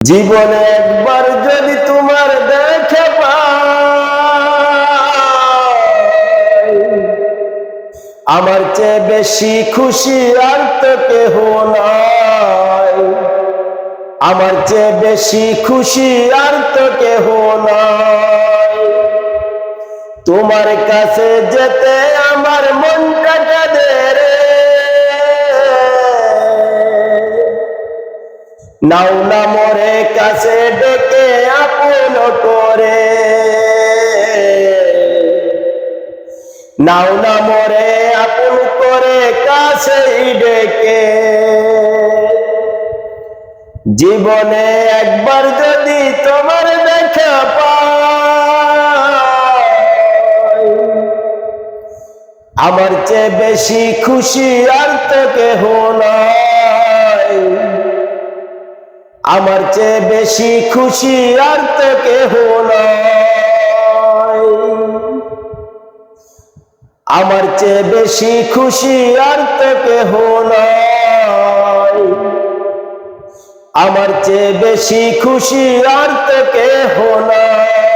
জীবনে একবার যদি তোমার দেখা পাই, আমার চেয়ে বেশি খুশি আর তো কেহ নাই। আমার চেয়ে বেশি খুশি আর তো কেহ নাই। তোমার কাছে যেতে আমার মনটা কাঁদে রে, নাও না মোরে কাছে ডেকে আপন করে, নাও না মোরে আপন করে কাছেই ডেকে। জীবনে একবার যদি তোমার দেখা পাই, আমার চেয়ে বেশি খুশি আর তো কেহ নাই। আমার চেয়ে বেশি খুশি আর তো কেহ নাই। আমার চেয়ে বেশি খুশি আর তো কেহ নাই। আমার চেয়ে বেশি খুশি আর তো কেহ নাই।